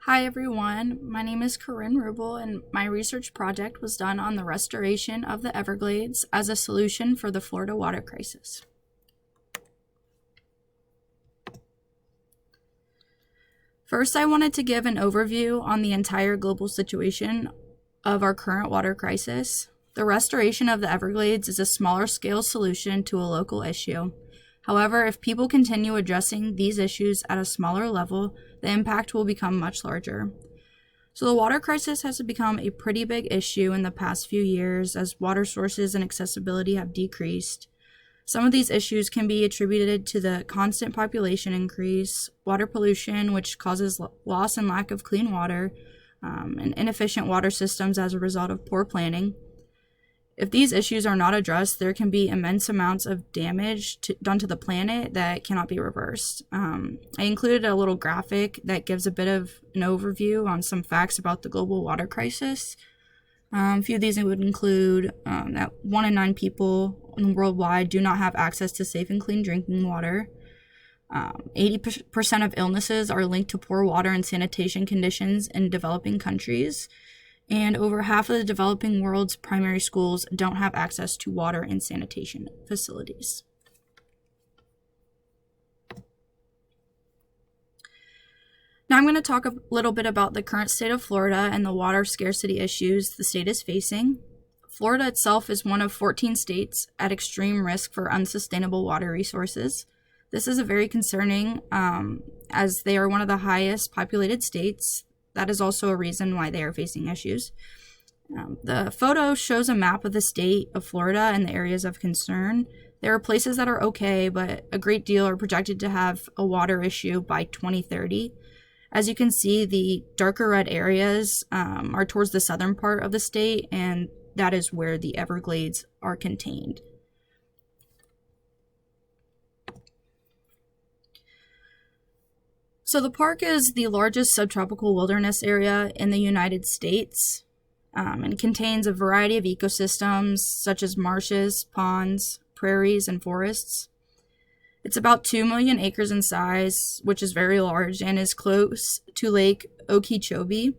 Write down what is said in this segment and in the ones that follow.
Hi everyone, my name is Corinne Rubel and my research project was done on the restoration of the Everglades as a solution for the Florida water crisis. First, I wanted to give an overview on the entire global situation of our current water crisis. The restoration of the Everglades is a smaller scale solution to a local issue. However, if people continue addressing these issues at a smaller level, the impact will become much larger. So the water crisis has become a pretty big issue in the past few years as water sources and accessibility have decreased. Some of these issues can be attributed to the constant population increase, water pollution, which causes loss and lack of clean water, and inefficient water systems as a result of poor planning. If these issues are not addressed, there can be immense amounts of damage done to the planet that cannot be reversed. I included a little graphic that gives a bit of an overview on some facts about the global water crisis. A few of these would include that 1 in 9 people worldwide do not have access to safe and clean drinking water. 80% of illnesses are linked to poor water and sanitation conditions in developing countries. And over half of the developing world's primary schools don't have access to water and sanitation facilities. Now I'm going to talk a little bit about the current state of Florida and the water scarcity issues the state is facing. Florida itself is one of 14 states at extreme risk for unsustainable water resources. This is very concerning as they are one of the highest populated states. That is also a reason why they are facing issues. The photo shows a map of the state of Florida and the areas of concern. There are places that are okay, but a great deal are projected to have a water issue by 2030. As you can see, the darker red areas are towards the southern part of the state, and that is where the Everglades are contained. So the park is the largest subtropical wilderness area in the United States and contains a variety of ecosystems such as marshes, ponds, prairies, and forests. It's about 2 million acres in size, which is very large, and is close to Lake Okeechobee.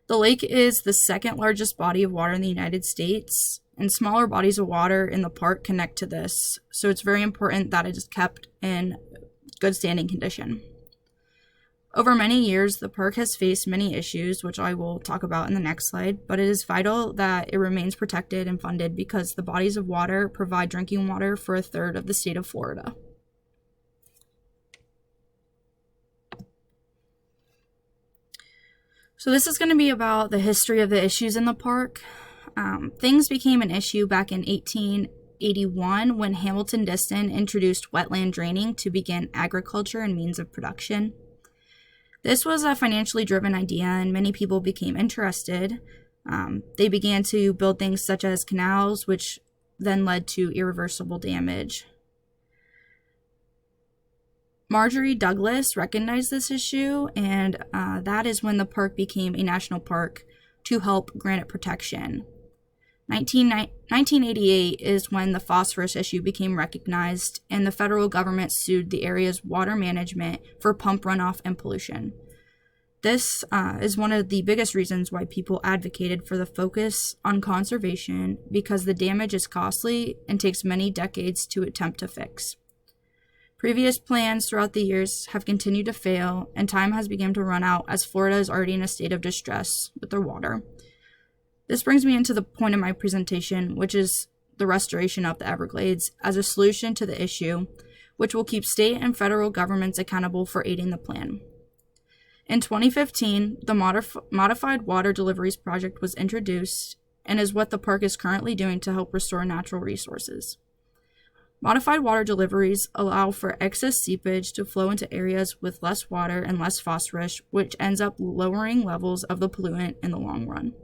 The lake is the second largest body of water in the United States, and smaller bodies of water in the park connect to this, so it's very important that it is kept in good standing condition. Over many years, the park has faced many issues, which I will talk about in the next slide, but it is vital that it remains protected and funded because the bodies of water provide drinking water for a third of the state of Florida. So this is going to be about the history of the issues in the park. Things became an issue back in 1881 when Hamilton Diston introduced wetland draining to begin agriculture and means of production. This was a financially driven idea and many people became interested. They began to build things such as canals, which then led to irreversible damage. Marjorie Douglas recognized this issue, and that is when the park became a national park to help grant it protection. 1988 is when the phosphorus issue became recognized and the federal government sued the area's water management for pump runoff and pollution. This is one of the biggest reasons why people advocated for the focus on conservation because the damage is costly and takes many decades to attempt to fix. Previous plans throughout the years have continued to fail and time has begun to run out as Florida is already in a state of distress with their water. This brings me into the point of my presentation, which is the restoration of the Everglades as a solution to the issue, which will keep state and federal governments accountable for aiding the plan. In 2015, the Modified Water Deliveries Project was introduced and is what the park is currently doing to help restore natural resources. Modified water deliveries allow for excess seepage to flow into areas with less water and less phosphorus, which ends up lowering levels of the pollutant in the long run.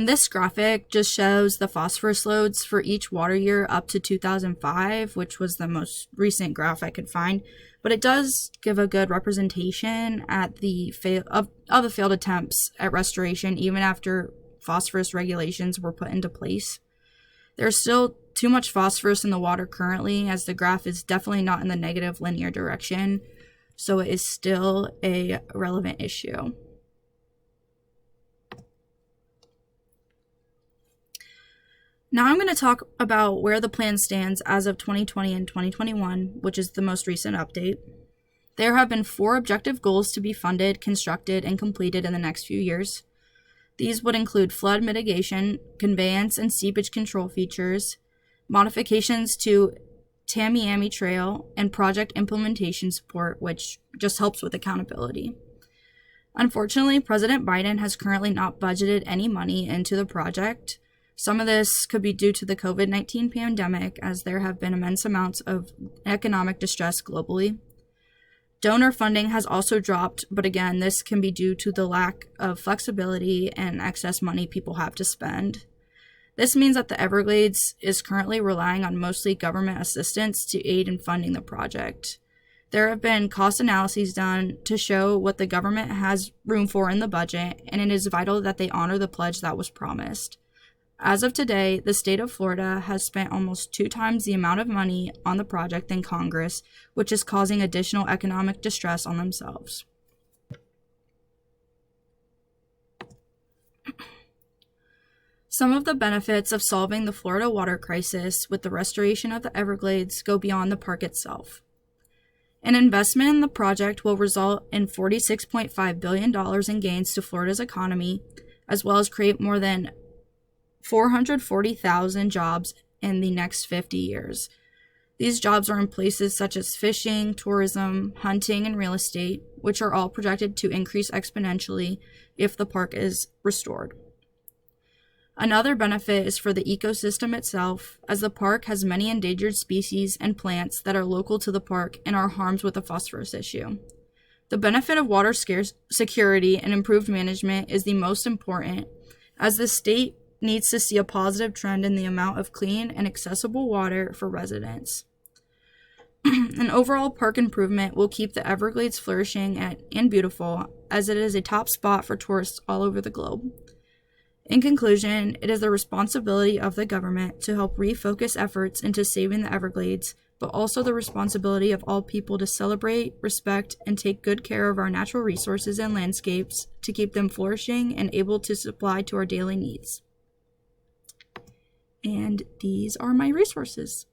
This graphic just shows the phosphorus loads for each water year up to 2005, which was the most recent graph I could find, but it does give a good representation at of the failed attempts at restoration even after phosphorus regulations were put into place. There's still too much phosphorus in the water currently, as the graph is definitely not in the negative linear direction. so it is still a relevant issue. Now I'm going to talk about where the plan stands as of 2020 and 2021, which is the most recent update. There have been 4 objective goals to be funded, constructed, and completed in the next few years. These would include flood mitigation, conveyance and seepage control features, modifications to Tamiami Trail, and project implementation support, which just helps with accountability. Unfortunately, President Biden has currently not budgeted any money into the project. Some of this could be due to the COVID-19 pandemic, as there have been immense amounts of economic distress globally. Donor funding has also dropped, but again, this can be due to the lack of flexibility and excess money people have to spend. This means that the Everglades is currently relying on mostly government assistance to aid in funding the project. There have been cost analyses done to show what the government has room for in the budget, and it is vital that they honor the pledge that was promised. As of today, the state of Florida has spent almost 2 times the amount of money on the project than Congress, which is causing additional economic distress on themselves. Some of the benefits of solving the Florida water crisis with the restoration of the Everglades go beyond the park itself. An investment in the project will result in $46.5 billion in gains to Florida's economy, as well as create more than 440,000 jobs in the next 50 years. These jobs are in places such as fishing, tourism, hunting, and real estate, which are all projected to increase exponentially if the park is restored. Another benefit is for the ecosystem itself, as the park has many endangered species and plants that are local to the park and are harmed with the phosphorus issue. The benefit of water security and improved management is the most important, as the state needs to see a positive trend in the amount of clean and accessible water for residents. An overall park improvement will keep the Everglades flourishing and beautiful, as it is a top spot for tourists all over the globe. In conclusion, it is the responsibility of the government to help refocus efforts into saving the Everglades, but also the responsibility of all people to celebrate, respect, and take good care of our natural resources and landscapes to keep them flourishing and able to supply to our daily needs. And these are my resources.